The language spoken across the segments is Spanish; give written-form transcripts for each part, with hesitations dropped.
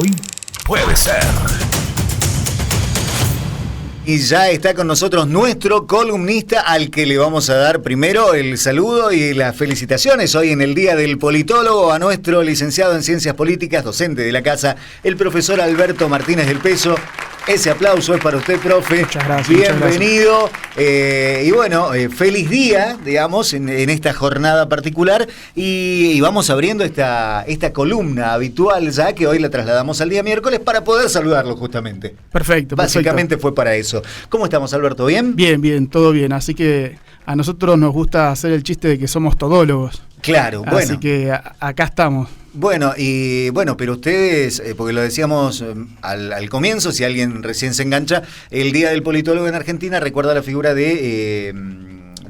Hoy puede ser. Y ya está con nosotros nuestro columnista, al que le vamos a dar primero el saludo y las felicitaciones hoy en el Día del Politólogo a nuestro licenciado en Ciencias Políticas, docente de la casa, el profesor Alberto Martínez del Peso. Ese aplauso es para usted, profe. Muchas gracias. Bienvenido. Y bueno, feliz día, digamos, en esta jornada particular. Y vamos abriendo esta columna habitual ya, que hoy la trasladamos al día miércoles para poder saludarlo justamente. Perfecto. Básicamente fue para eso. ¿Cómo estamos, Alberto? ¿Bien? Bien, todo bien. Así que a nosotros nos gusta hacer el chiste de que somos todólogos. Claro, bueno. Así que acá estamos. Bueno, pero ustedes, porque lo decíamos al comienzo, si alguien recién se engancha, el Día del Politólogo en Argentina recuerda la figura de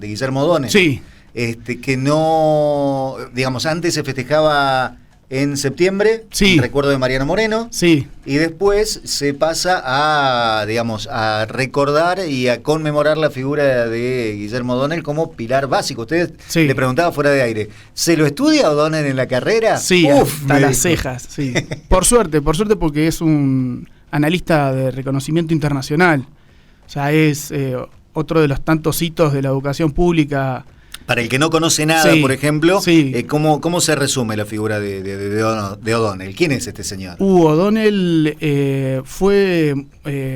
Guillermo O'Donnell. Sí. Que no, digamos, antes se festejaba en septiembre, sí, el recuerdo de Mariano Moreno, sí, y después se pasa a, digamos, a recordar y a conmemorar la figura de Guillermo O'Donnell como pilar básico. Usted sí. Le preguntaba fuera de aire, ¿se lo estudia O'Donnell en la carrera? Sí, hasta las cejas, sí. Por suerte, porque es un analista de reconocimiento internacional. O sea, es otro de los tantos hitos de la educación pública. Para el que no conoce nada, sí, por ejemplo, sí. ¿Cómo se resume la figura de O'Donnell? ¿Quién es este señor? O'Donnell fue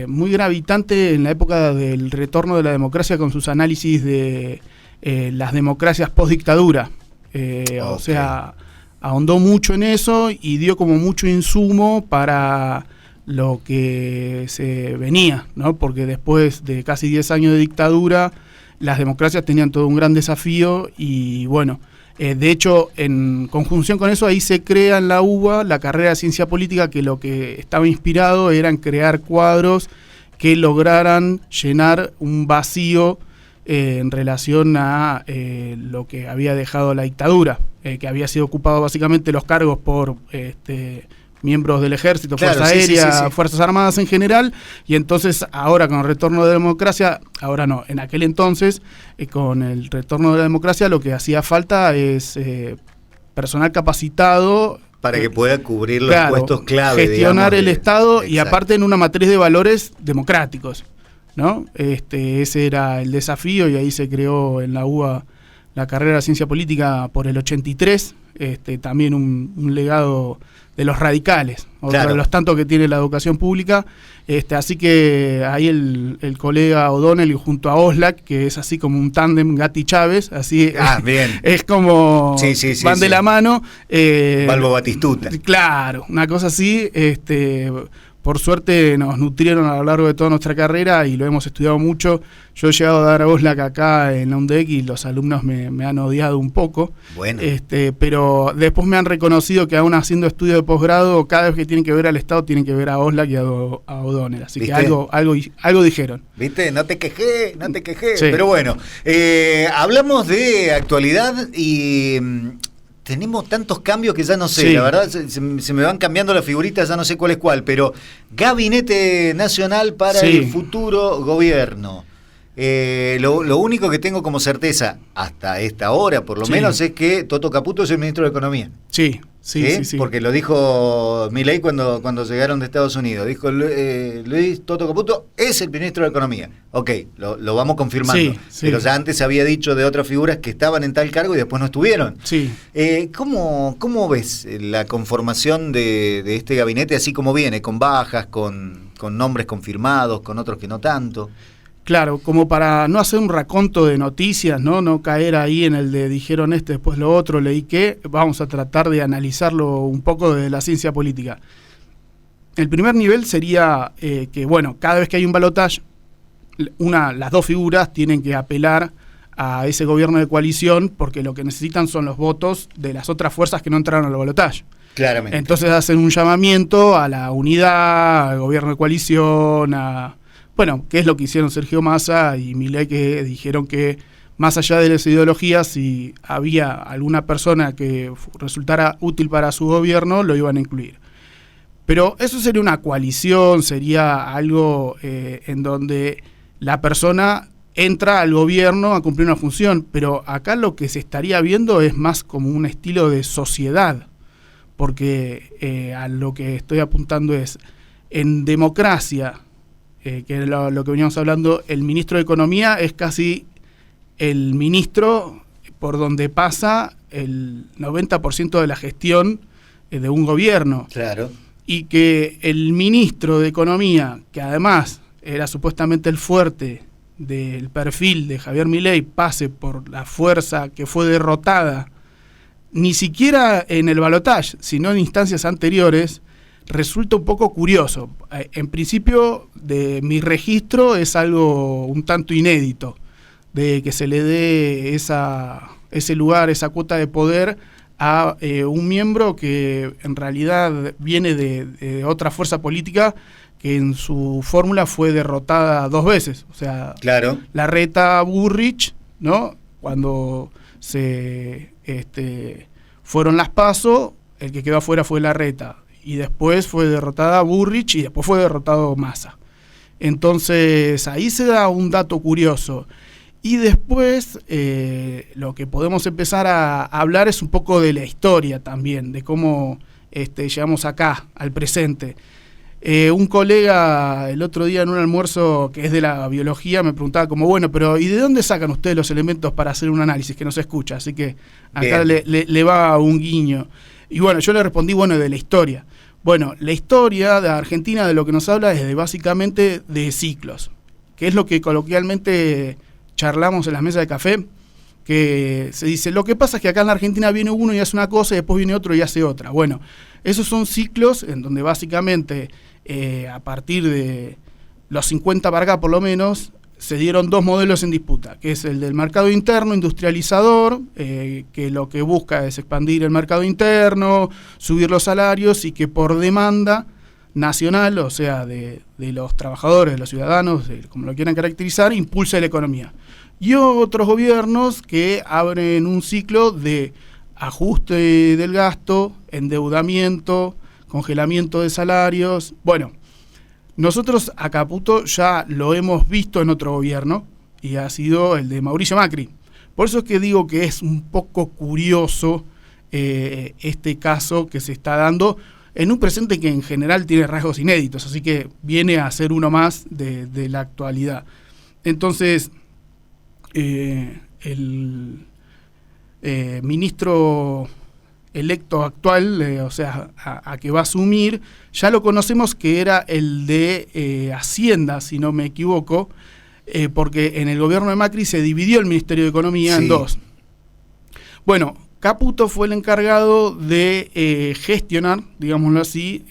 muy gravitante en la época del retorno de la democracia con sus análisis de las democracias post-dictadura. Okay. O sea, ahondó mucho en eso y dio como mucho insumo para lo que se venía, ¿no? Porque después de casi 10 años de dictadura, las democracias tenían todo un gran desafío y bueno, de hecho, en conjunción con eso, ahí se crea en la UBA la carrera de Ciencia Política, que lo que estaba inspirado era en crear cuadros que lograran llenar un vacío en relación a lo que había dejado la dictadura, que había sido ocupado básicamente los cargos por miembros del ejército, claro, Fuerza Aérea, sí. Fuerzas Armadas en general, y entonces ahora con el retorno de la democracia, ahora no, en aquel entonces, con el retorno de la democracia lo que hacía falta es personal capacitado para que pueda cubrir los puestos clave, gestionar, digamos, el Estado. Exacto. Y aparte en una matriz de valores democráticos, ¿no? Ese era el desafío y ahí se creó en la UBA la carrera de Ciencia Política por el 83, también un legado de los radicales, otro de los tantos que tiene la educación pública, así que ahí el colega O'Donnell junto a Oslak, que es así como un tándem Gatti Chávez, así bien. Es como van de la mano. Balbo Batistuta. Claro, una cosa así, por suerte nos nutrieron a lo largo de toda nuestra carrera y lo hemos estudiado mucho. Yo he llegado a dar a Oslak acá en la UNDEC y los alumnos me han odiado un poco. Bueno. Pero después me han reconocido que aún haciendo estudio de posgrado, cada vez que tienen que ver al Estado, tienen que ver a Oslak y a O'Donnell. Así ¿viste? Que algo dijeron. ¿Viste? No te quejé. Sí. Pero bueno, hablamos de actualidad y tenemos tantos cambios que ya no sé, la verdad se me van cambiando las figuritas, ya no sé cuál es cuál, pero Gabinete Nacional para el futuro gobierno. Lo único que tengo como certeza, hasta esta hora por lo menos, es que Toto Caputo es el ministro de Economía. Sí. Porque lo dijo Milei cuando llegaron de Estados Unidos. Dijo Luis Toto Caputo es el ministro de Economía. Ok, lo vamos confirmando. Pero ya antes había dicho de otras figuras que estaban en tal cargo y después no estuvieron. Sí. ¿Cómo ves la conformación de este gabinete así como viene? Con bajas, con nombres confirmados, con otros que no tanto. Claro, como para no hacer un raconto de noticias, no caer ahí en el de dijeron después lo otro, leí que, vamos a tratar de analizarlo un poco desde la ciencia política. El primer nivel sería que, bueno, cada vez que hay un balotaje, las dos figuras tienen que apelar a ese gobierno de coalición porque lo que necesitan son los votos de las otras fuerzas que no entraron al balotaje. Claramente. Entonces hacen un llamamiento a la unidad, al gobierno de coalición, bueno, que es lo que hicieron Sergio Massa y Milei, que dijeron que más allá de las ideologías, si había alguna persona que resultara útil para su gobierno, lo iban a incluir. Pero eso sería una coalición, sería algo en donde la persona entra al gobierno a cumplir una función, pero acá lo que se estaría viendo es más como un estilo de sociedad, porque a lo que estoy apuntando es, en democracia, que es lo que veníamos hablando, el ministro de Economía es casi el ministro por donde pasa el 90% de la gestión de un gobierno. Claro. Y que el ministro de Economía, que además era supuestamente el fuerte del perfil de Javier Milei, pase por la fuerza que fue derrotada, ni siquiera en el balotaje, sino en instancias anteriores, resulta un poco curioso. En principio, de mi registro es algo un tanto inédito, de que se le dé ese lugar, esa cuota de poder a un miembro que en realidad viene de otra fuerza política que en su fórmula fue derrotada 2 veces. O sea, claro. Larreta, Burrich, ¿no? Cuando se fueron las PASO, el que quedó afuera fue Larreta. Y después fue derrotada Burrich y después fue derrotado Massa. Entonces, ahí se da un dato curioso. Y después lo que podemos empezar a hablar es un poco de la historia también, de cómo llegamos acá, al presente. Un colega el otro día en un almuerzo que es de la biología me preguntaba como, bueno, pero ¿y de dónde sacan ustedes los elementos para hacer un análisis? Que no se escucha, así que acá le va un guiño. Y bueno, yo le respondí, bueno, de la historia. Bueno, la historia de Argentina de lo que nos habla es básicamente de ciclos, que es lo que coloquialmente charlamos en las mesas de café, que se dice, lo que pasa es que acá en la Argentina viene uno y hace una cosa y después viene otro y hace otra. Bueno, esos son ciclos en donde básicamente a partir de los 50 para acá por lo menos, se dieron 2 modelos en disputa, que es el del mercado interno industrializador, que lo que busca es expandir el mercado interno, subir los salarios y que por demanda nacional, o sea, de los trabajadores, de los ciudadanos, como lo quieran caracterizar, impulsa la economía. Y otros gobiernos que abren un ciclo de ajuste del gasto, endeudamiento, congelamiento de salarios. Bueno, nosotros a Caputo ya lo hemos visto en otro gobierno y ha sido el de Mauricio Macri. Por eso es que digo que es un poco curioso este caso que se está dando en un presente que en general tiene rasgos inéditos, así que viene a ser uno más de la actualidad. Entonces, el ministro electo actual, o sea, a que va a asumir, ya lo conocemos que era el de Hacienda, si no me equivoco, porque en el gobierno de Macri se dividió el Ministerio de Economía en 2. Bueno, Caputo fue el encargado de gestionar, digámoslo así,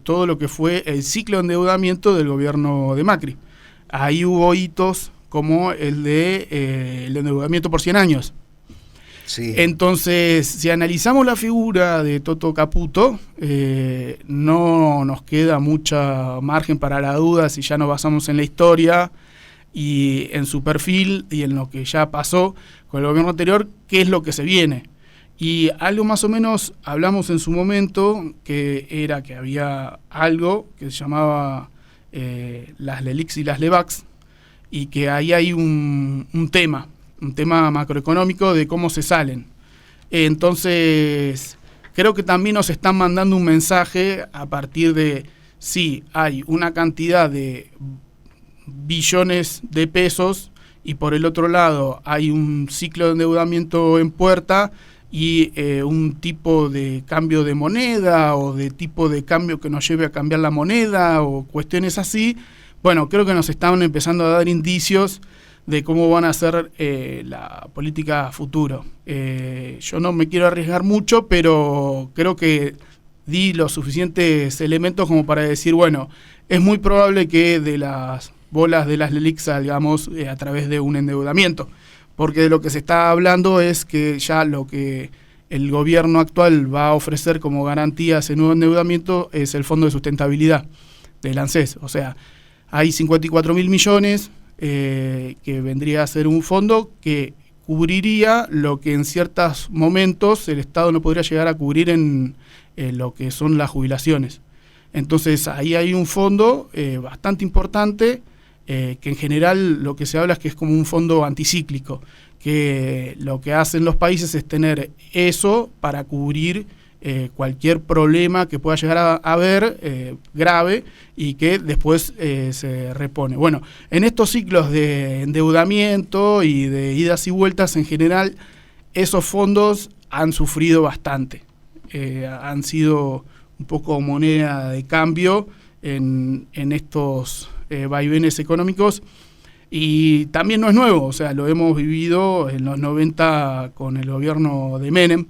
todo lo que fue el ciclo de endeudamiento del gobierno de Macri. Ahí hubo hitos como el de el endeudamiento por 100 años. Sí. Entonces, si analizamos la figura de Toto Caputo, no nos queda mucha margen para la duda si ya nos basamos en la historia y en su perfil y en lo que ya pasó con el gobierno anterior, qué es lo que se viene. Y algo más o menos hablamos en su momento, que era que había algo que se llamaba las LELIQs y las LEVAQs, y que ahí hay un tema macroeconómico de cómo se salen. Entonces, creo que también nos están mandando un mensaje a partir de, sí, hay una cantidad de billones de pesos y por el otro lado hay un ciclo de endeudamiento en puerta y un tipo de cambio de moneda o de tipo de cambio que nos lleve a cambiar la moneda o cuestiones así. Bueno, creo que nos están empezando a dar indicios de cómo van a ser la política futuro. Yo no me quiero arriesgar mucho, pero creo que di los suficientes elementos como para decir, bueno, es muy probable que de las bolas de las LELIQs salgamos a través de un endeudamiento, porque de lo que se está hablando es que ya lo que el gobierno actual va a ofrecer como garantía a ese nuevo endeudamiento es el Fondo de Sustentabilidad del ANSES. O sea, hay 54.000 millones que vendría a ser un fondo que cubriría lo que en ciertos momentos el Estado no podría llegar a cubrir en lo que son las jubilaciones. Entonces ahí hay un fondo bastante importante que en general lo que se habla es que es como un fondo anticíclico, que lo que hacen los países es tener eso para cubrir cualquier problema que pueda llegar a haber grave y que después se repone. Bueno, en estos ciclos de endeudamiento y de idas y vueltas en general, esos fondos han sufrido bastante. Han sido un poco moneda de cambio en estos vaivenes económicos. Y también no es nuevo, o sea, lo hemos vivido en los 90 con el gobierno de Menem,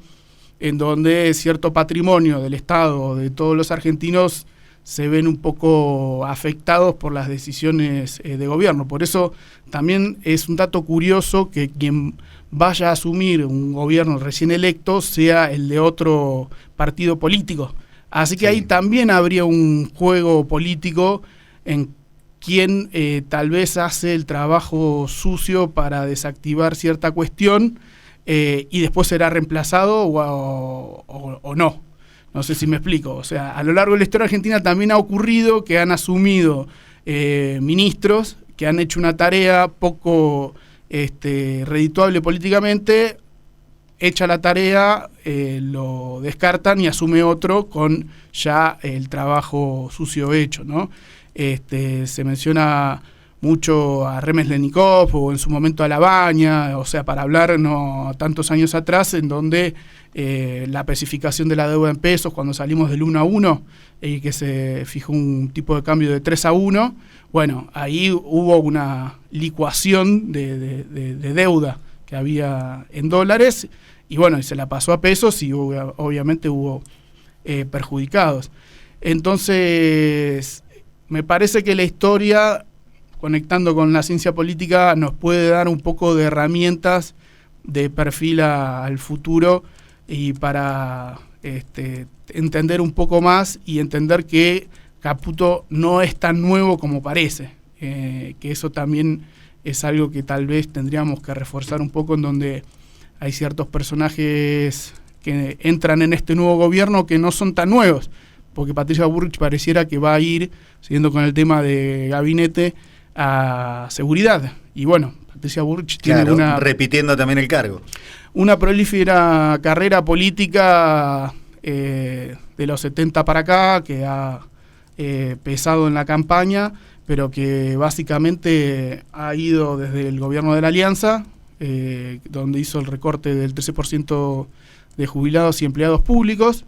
en donde cierto patrimonio del Estado, de todos los argentinos, se ven un poco afectados por las decisiones de gobierno. Por eso también es un dato curioso que quien vaya a asumir un gobierno recién electo sea el de otro partido político. Así que ahí también habría un juego político en quien tal vez hace el trabajo sucio para desactivar cierta cuestión y después será reemplazado o no. No sé si me explico. O sea, a lo largo de la historia argentina también ha ocurrido que han asumido ministros que han hecho una tarea poco redituable políticamente, hecha la tarea, lo descartan y asume otro con ya el trabajo sucio hecho, ¿no? Se menciona mucho a Remeslenikov o en su momento a Labaña, o sea, para hablar no tantos años atrás, en donde la especificación de la deuda en pesos, cuando salimos del 1 a 1, y que se fijó un tipo de cambio de 3 a 1, bueno, ahí hubo una licuación de deuda que había en dólares, y bueno, y se la pasó a pesos y obviamente hubo perjudicados. Entonces, me parece que la historia, conectando con la ciencia política, nos puede dar un poco de herramientas de perfil al futuro y para entender un poco más y entender que Caputo no es tan nuevo como parece, que eso también es algo que tal vez tendríamos que reforzar un poco, en donde hay ciertos personajes que entran en este nuevo gobierno que no son tan nuevos, porque Patricia Bullrich pareciera que va a ir, siguiendo con el tema de gabinete, a seguridad. Y bueno, Patricia Bullrich tiene repitiendo también el cargo. Una prolífera carrera política de los 70 para acá, que ha pesado en la campaña, pero que básicamente ha ido desde el gobierno de la Alianza, donde hizo el recorte del 13% de jubilados y empleados públicos,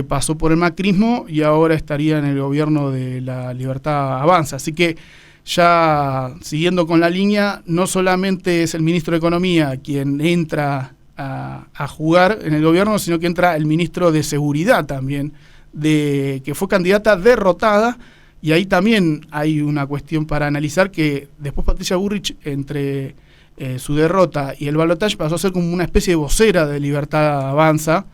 pasó por el macrismo y ahora estaría en el gobierno de La Libertad Avanza. Así que ya siguiendo con la línea, no solamente es el ministro de Economía quien entra a jugar en el gobierno, sino que entra el ministro de Seguridad también, que fue candidata derrotada, y ahí también hay una cuestión para analizar, que después Patricia Bullrich, entre su derrota y el balotaje, pasó a ser como una especie de vocera de Libertad Avanza,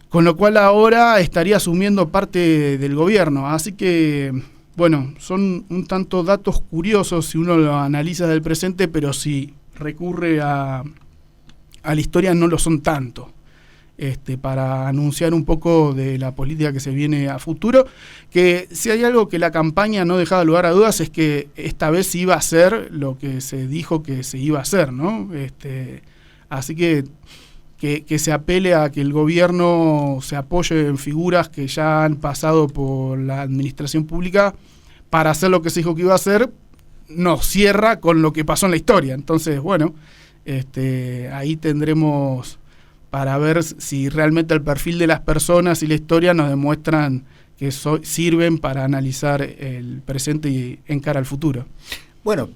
con lo cual ahora estaría asumiendo parte del gobierno. Así que, bueno, son un tanto datos curiosos si uno lo analiza del presente, pero si recurre a la historia no lo son tanto, para anunciar un poco de la política que se viene a futuro, que si hay algo que la campaña no dejaba lugar a dudas es que esta vez iba a ser lo que se dijo que se iba a hacer, ¿no? Así que se apele a que el gobierno se apoye en figuras que ya han pasado por la administración pública para hacer lo que se dijo que iba a hacer, nos cierra con lo que pasó en la historia. Entonces, bueno, ahí tendremos para ver si realmente el perfil de las personas y la historia nos demuestran que sirven para analizar el presente y encarar al futuro. Bueno,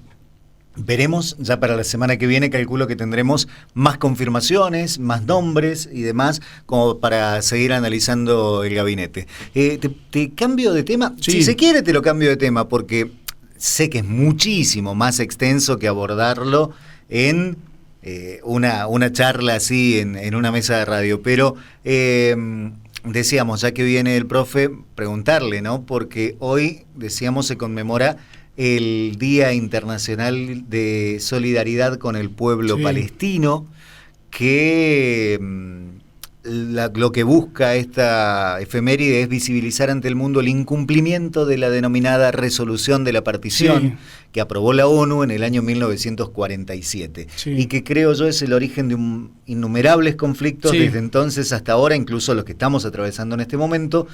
veremos ya para la semana que viene. Calculo que tendremos más confirmaciones, más nombres y demás, como para seguir analizando el gabinete. Te cambio de tema. Sí. Si se quiere te lo cambio de tema, porque sé que es muchísimo más extenso que abordarlo en una charla así en una mesa de radio, pero decíamos, ya que viene el profe, preguntarle, ¿no? Porque hoy, decíamos, se conmemora el Día Internacional de Solidaridad con el Pueblo Palestino, que lo que busca esta efeméride es visibilizar ante el mundo el incumplimiento de la denominada resolución de la partición que aprobó la ONU en el año 1947 y que creo yo es el origen de innumerables conflictos desde entonces hasta ahora, incluso los que estamos atravesando en este momento,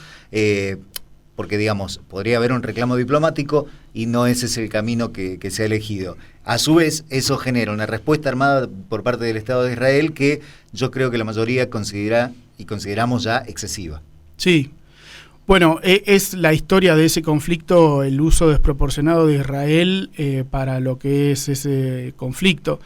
porque digamos, podría haber un reclamo diplomático y no ese es el camino que se ha elegido. A su vez, eso genera una respuesta armada por parte del Estado de Israel que yo creo que la mayoría considera y consideramos ya excesiva. Sí. Bueno, es la historia de ese conflicto, el uso desproporcionado de Israel para lo que es ese conflicto.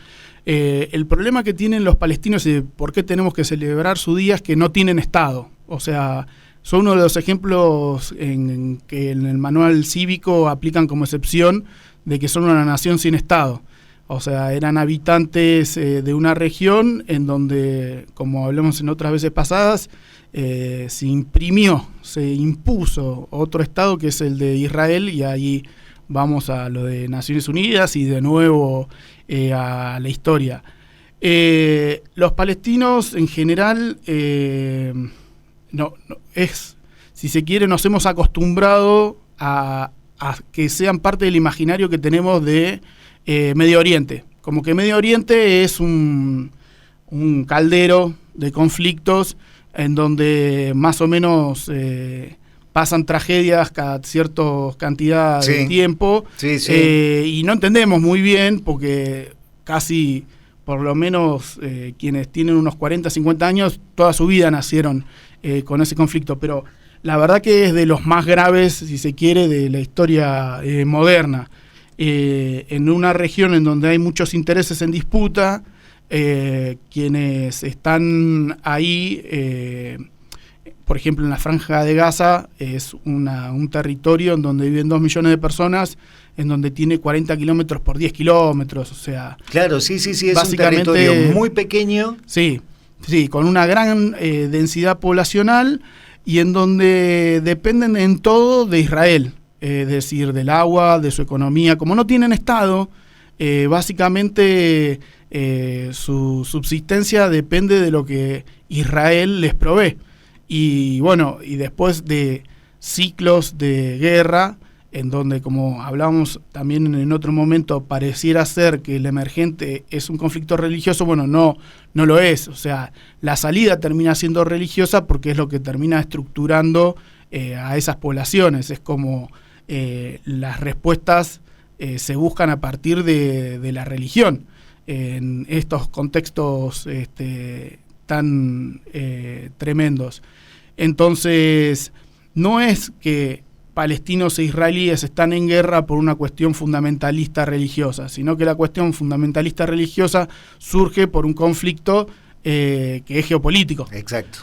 El problema que tienen los palestinos y por qué tenemos que celebrar su día es que no tienen Estado. O sea, son uno de los ejemplos que en el manual cívico aplican como excepción de que son una nación sin Estado. O sea, eran habitantes de una región en donde, como hablamos en otras veces pasadas, se impuso otro Estado que es el de Israel, y ahí vamos a lo de Naciones Unidas y de nuevo a la historia. Los palestinos en general, si se quiere, nos hemos acostumbrado a que sean parte del imaginario que tenemos de Medio Oriente. Como que Medio Oriente es un caldero de conflictos en donde más o menos pasan tragedias cada cierta cantidad de tiempo y no entendemos muy bien porque casi, por lo menos quienes tienen unos 40, 50 años, toda su vida nacieron con ese conflicto, pero la verdad que es de los más graves, si se quiere, de la historia moderna. En una región en donde hay muchos intereses en disputa, quienes están ahí, por ejemplo en la Franja de Gaza, es un territorio en donde viven 2 millones de personas, en donde tiene 40 kilómetros por 10 kilómetros, o sea... Claro, sí, es un territorio muy pequeño. Sí, con una gran densidad poblacional y en donde dependen en todo de Israel. Es decir, del agua, de su economía. Como no tienen Estado, básicamente su subsistencia depende de lo que Israel les provee. Y bueno, y después de ciclos de guerra, en donde, como hablábamos también en otro momento, pareciera ser que el emergente es un conflicto religioso, bueno, no lo es. O sea, la salida termina siendo religiosa porque es lo que termina estructurando a esas poblaciones. Es como... las respuestas se buscan a partir de la religión en estos contextos tan tremendos. Entonces, no es que palestinos e israelíes están en guerra por una cuestión fundamentalista religiosa, sino que la cuestión fundamentalista religiosa surge por un conflicto que es geopolítico. Exacto.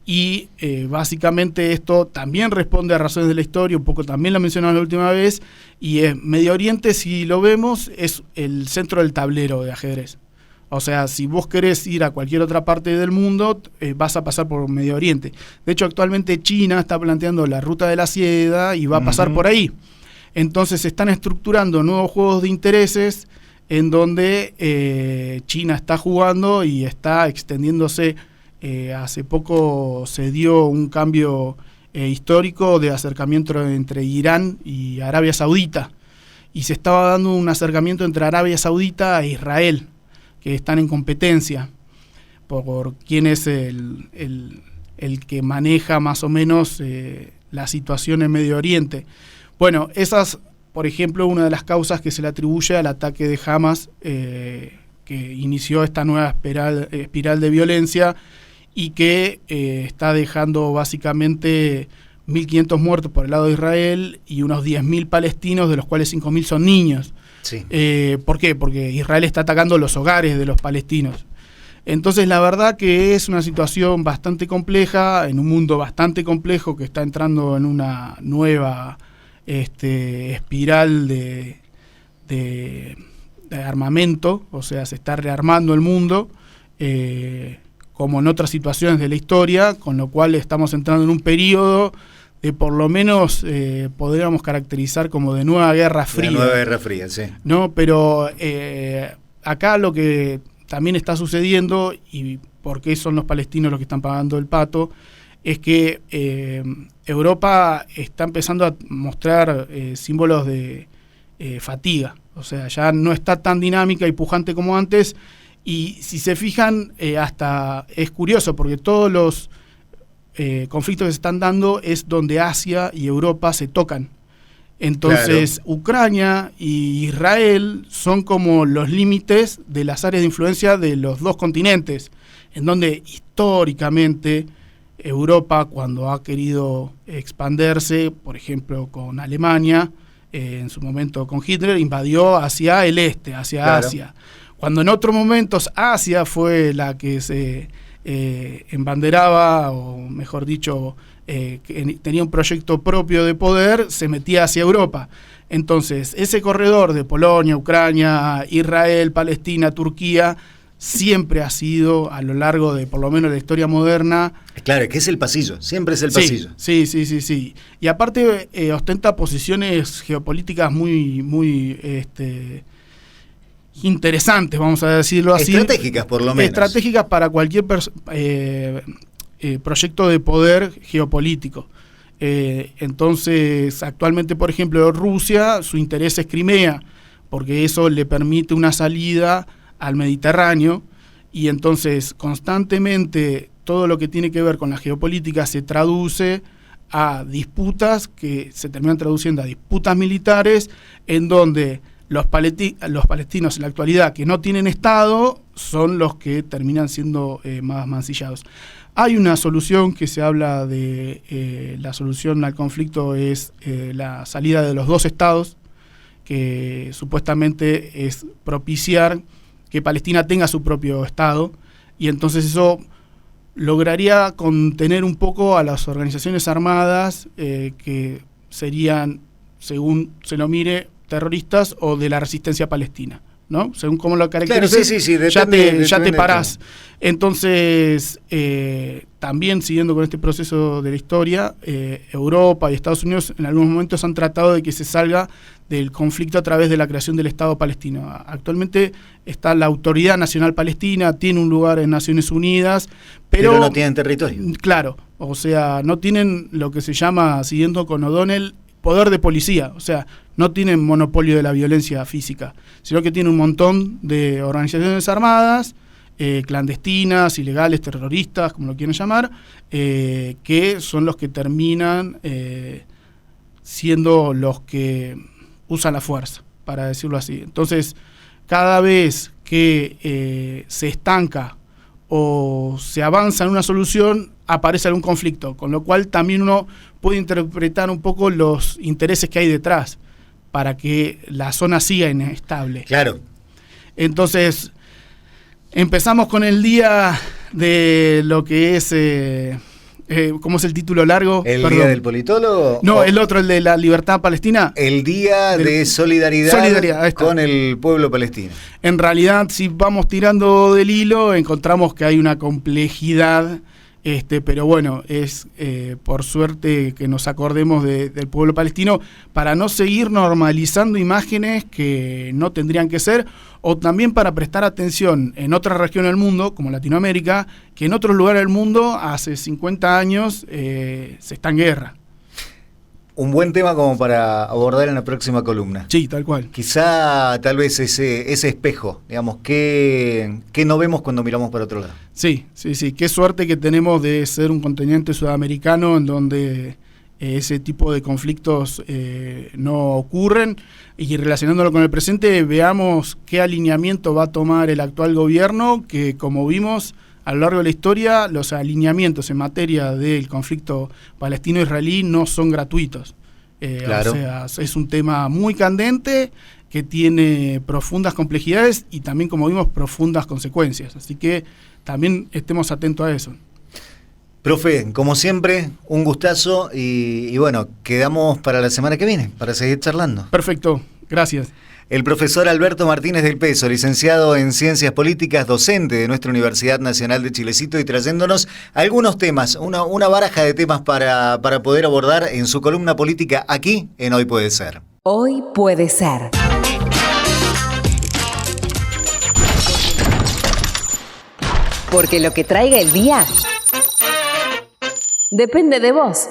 Y básicamente esto también responde a razones de la historia, un poco también lo mencionamos la última vez, y Medio Oriente, si lo vemos, es el centro del tablero de ajedrez. O sea, si vos querés ir a cualquier otra parte del mundo, vas a pasar por Medio Oriente. De hecho, actualmente China está planteando la ruta de la seda y va a pasar por ahí. Entonces se están estructurando nuevos juegos de intereses en donde China está jugando y está extendiéndose. Hace poco se dio un cambio histórico de acercamiento entre Irán y Arabia Saudita, y se estaba dando un acercamiento entre Arabia Saudita e Israel, que están en competencia por quién es el que maneja más o menos la situación en Medio Oriente. Bueno, esas, por ejemplo, una de las causas que se le atribuye al ataque de Hamas, que inició esta nueva espiral de violencia, y que está dejando básicamente 1.500 muertos por el lado de Israel y unos 10.000 palestinos, de los cuales 5.000 son niños. Sí. ¿Por qué? Porque Israel está atacando los hogares de los palestinos. Entonces, la verdad que es una situación bastante compleja, en un mundo bastante complejo que está entrando en una nueva espiral de armamento, o sea, se está rearmando el mundo, como en otras situaciones de la historia, con lo cual estamos entrando en un periodo de por lo menos podríamos caracterizar como de nueva Guerra Fría. La nueva Guerra Fría, sí. ¿No? Pero acá lo que también está sucediendo, y por qué son los palestinos los que están pagando el pato, es que Europa está empezando a mostrar símbolos de fatiga. O sea, ya no está tan dinámica y pujante como antes. Y si se fijan, hasta es curioso, porque todos los conflictos que se están dando es donde Asia y Europa se tocan. Entonces, claro, Ucrania y Israel son como los límites de las áreas de influencia de los dos continentes, en donde históricamente Europa, cuando ha querido expandirse, por ejemplo con Alemania, en su momento con Hitler, invadió hacia el este, hacia claro, Asia. Cuando en otros momentos Asia fue la que se embanderaba, o mejor dicho, que tenía un proyecto propio de poder, se metía hacia Europa. Entonces, ese corredor de Polonia, Ucrania, Israel, Palestina, Turquía, siempre ha sido, a lo largo de por lo menos la historia moderna... Claro, es que es el pasillo, siempre es el pasillo. Sí. Y aparte ostenta posiciones geopolíticas muy interesantes, vamos a decirlo así. Estratégicas, por lo menos. Estratégicas para cualquier proyecto de poder geopolítico. Entonces, actualmente, por ejemplo, Rusia, su interés es Crimea, porque eso le permite una salida al Mediterráneo, y entonces constantemente todo lo que tiene que ver con la geopolítica se traduce a disputas que se terminan traduciendo a disputas militares, en donde los palestinos en la actualidad que no tienen Estado son los que terminan siendo más mancillados. Hay una solución que se habla de, la solución al conflicto es la salida de los dos estados, que supuestamente es propiciar que Palestina tenga su propio Estado, y entonces eso lograría contener un poco a las organizaciones armadas que serían, según se lo mire, terroristas o de la resistencia palestina, ¿no? Según cómo lo caracterices, claro, ya te parás. Entonces, también siguiendo con este proceso de la historia, Europa y Estados Unidos en algunos momentos han tratado de que se salga del conflicto a través de la creación del Estado palestino. Actualmente está la Autoridad Nacional Palestina, tiene un lugar en Naciones Unidas, pero no tienen territorio. Claro, o sea, no tienen lo que se llama, siguiendo con O'Donnell, poder de policía, o sea, no tienen monopolio de la violencia física, sino que tienen un montón de organizaciones armadas, clandestinas, ilegales, terroristas, como lo quieran llamar, que son los que terminan siendo los que usan la fuerza, para decirlo así. Entonces, cada vez que se estanca o se avanza en una solución, aparece algún conflicto, con lo cual también uno puede interpretar un poco los intereses que hay detrás para que la zona siga inestable. Claro. Entonces, empezamos con el día de lo que es... ¿cómo es el título largo? ¿El día del politólogo? No, el otro, el de la libertad palestina. El día de solidaridad con el pueblo palestino. En realidad, si vamos tirando del hilo, encontramos que hay una complejidad, pero bueno, es por suerte que nos acordemos del pueblo palestino para no seguir normalizando imágenes que no tendrían que ser, o también para prestar atención en otra región del mundo, como Latinoamérica, que en otros lugares del mundo hace 50 años se está en guerra. Un buen tema como para abordar en la próxima columna. Sí, tal cual. Quizá, tal vez ese espejo, digamos, ¿qué no vemos cuando miramos para otro lado? Sí. Qué suerte que tenemos de ser un continente sudamericano en donde ese tipo de conflictos no ocurren. Y relacionándolo con el presente, veamos qué alineamiento va a tomar el actual gobierno, que como vimos a lo largo de la historia, los alineamientos en materia del conflicto palestino-israelí no son gratuitos. Claro. O sea, es un tema muy candente que tiene profundas complejidades y también, como vimos, profundas consecuencias. Así que también estemos atentos a eso. Profe, como siempre, un gustazo y bueno, quedamos para la semana que viene, para seguir charlando. Perfecto, gracias. El profesor Alberto Martínez del Peso, licenciado en Ciencias Políticas, docente de nuestra Universidad Nacional de Chilecito, y trayéndonos algunos temas, una baraja de temas para poder abordar en su columna política aquí en Hoy Puede Ser. Hoy Puede Ser. Porque lo que traiga el día depende de vos.